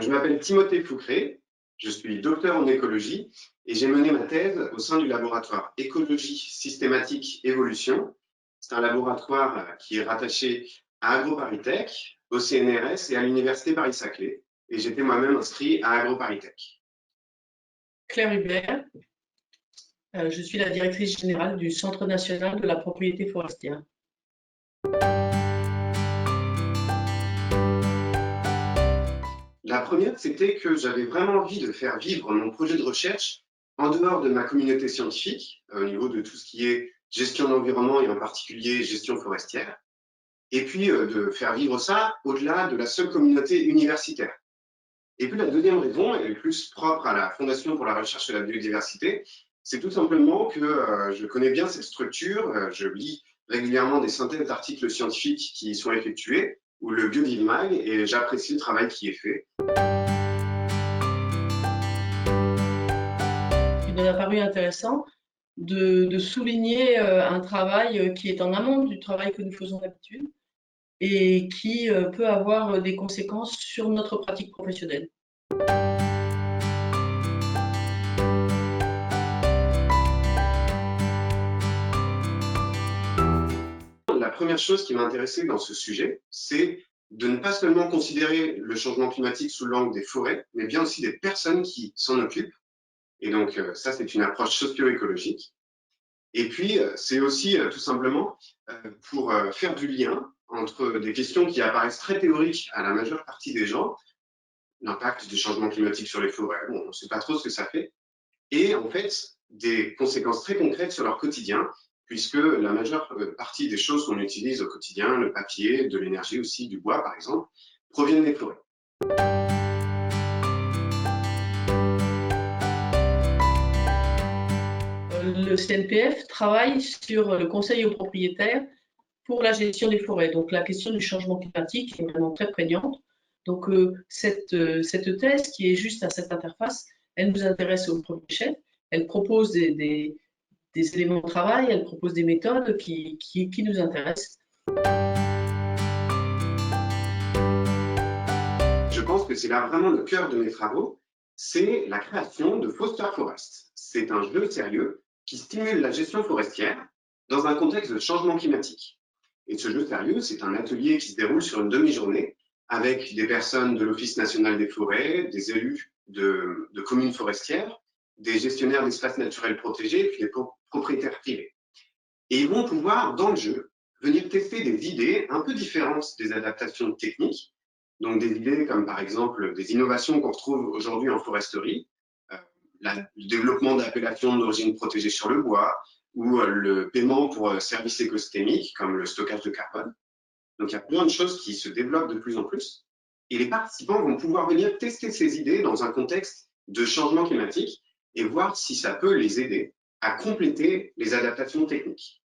Je m'appelle Timothée Foucré, je suis docteur en écologie et j'ai mené ma thèse au sein du laboratoire Écologie Systématique Évolution. C'est un laboratoire qui est rattaché à AgroParisTech, au CNRS et à l'Université Paris-Saclay. Et j'étais moi-même inscrit à AgroParisTech. Claire Hubert, je suis la directrice générale du Centre national de la propriété forestière. La première, c'était que j'avais vraiment envie de faire vivre mon projet de recherche en dehors de ma communauté scientifique, au niveau de tout ce qui est gestion de l'environnement et en particulier gestion forestière, et puis de faire vivre ça au-delà de la seule communauté universitaire. Et puis la deuxième raison, elle est plus propre à la Fondation pour la recherche et la biodiversité, c'est tout simplement que je connais bien cette structure, je lis régulièrement des centaines d'articles scientifiques qui y sont effectués, ou le BiodivMag, et j'apprécie le travail qui est fait. Il m'a paru intéressant de souligner un travail qui est en amont du travail que nous faisons d'habitude et qui peut avoir des conséquences sur notre pratique professionnelle. La première chose qui m'a intéressé dans ce sujet, c'est de ne pas seulement considérer le changement climatique sous l'angle des forêts, mais bien aussi des personnes qui s'en occupent. Et donc ça, c'est une approche socio-écologique. Et puis, c'est aussi tout simplement pour faire du lien entre des questions qui apparaissent très théoriques à la majeure partie des gens, l'impact du changement climatique sur les forêts, bon, on ne sait pas trop ce que ça fait, et en fait, des conséquences très concrètes sur leur quotidien, puisque la majeure partie des choses qu'on utilise au quotidien, le papier, de l'énergie aussi, du bois par exemple, proviennent des forêts. Le CNPF travaille sur le conseil aux propriétaires pour la gestion des forêts. Donc la question du changement climatique est vraiment très prégnante. Donc cette thèse qui est juste à cette interface, elle nous intéresse au premier chef. Elle propose des éléments de travail, elle propose des méthodes qui nous intéressent. Je pense que c'est là vraiment le cœur de mes travaux, c'est la création de Foster Forest. C'est un jeu sérieux qui stimule la gestion forestière dans un contexte de changement climatique. Et ce jeu sérieux, c'est un atelier qui se déroule sur une demi-journée avec des personnes de l'Office national des forêts, des élus de communes forestières, des gestionnaires d'espaces naturels protégés, puis des propriétaires privés. Et ils vont pouvoir, dans le jeu, venir tester des idées un peu différentes des adaptations techniques, donc des idées comme par exemple des innovations qu'on retrouve aujourd'hui en foresterie, le développement d'appellations d'origine protégée sur le bois, ou le paiement pour services écosystémiques comme le stockage de carbone. Donc il y a plein de choses qui se développent de plus en plus. Et les participants vont pouvoir venir tester ces idées dans un contexte de changement climatique et voir si ça peut les aider à compléter les adaptations techniques.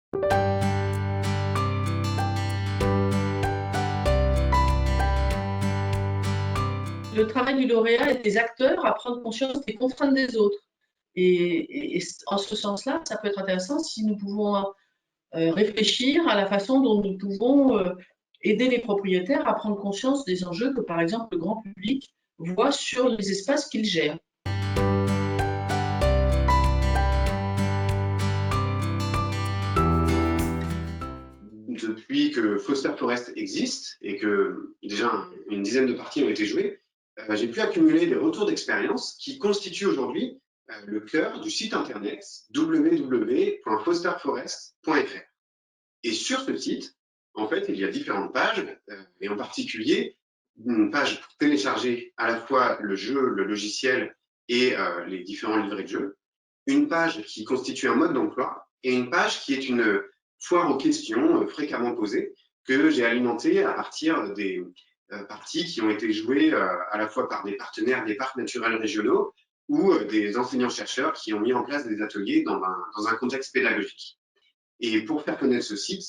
Le travail du lauréat et des acteurs à prendre conscience des contraintes des autres. Et en ce sens-là, ça peut être intéressant si nous pouvons réfléchir à la façon dont nous pouvons aider les propriétaires à prendre conscience des enjeux que, par exemple, le grand public voit sur les espaces qu'ils gèrent. Depuis que Foster Forest existe et que déjà une dizaine de parties ont été jouées, j'ai pu accumuler des retours d'expérience qui constituent aujourd'hui le cœur du site internet www.fosterforest.fr. Et sur ce site, en fait, il y a différentes pages, et en particulier une page pour télécharger à la fois le jeu, le logiciel et les différents livrets de jeu, une page qui constitue un mode d'emploi et une page qui est une foire aux questions fréquemment posées que j'ai alimentée à partir des parties qui ont été jouées à la fois par des partenaires des parcs naturels régionaux ou des enseignants-chercheurs qui ont mis en place des ateliers dans un contexte pédagogique. Et pour faire connaître ce site,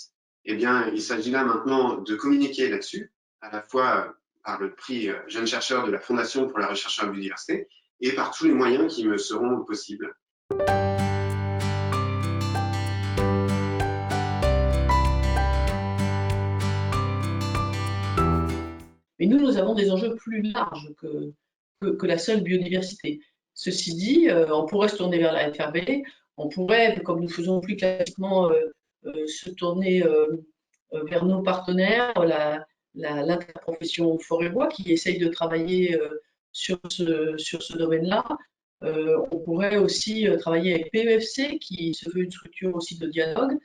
eh bien, il s'agit là maintenant de communiquer là-dessus, à la fois par le prix Jeune chercheur de la Fondation pour la recherche sur la biodiversité et par tous les moyens qui me seront possibles. Mais nous avons des enjeux plus larges que la seule biodiversité. Ceci dit, on pourrait se tourner vers la FRB, on pourrait, comme nous faisons plus classiquement, se tourner vers nos partenaires, l'interprofession forêt-bois qui essaye de travailler sur ce domaine-là. On pourrait aussi travailler avec PEFC qui se veut une structure aussi de dialogue,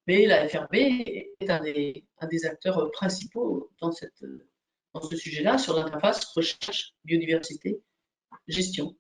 mais la FRB est un des acteurs principaux dans ce sujet-là, sur l'interface recherche, biodiversité, gestion.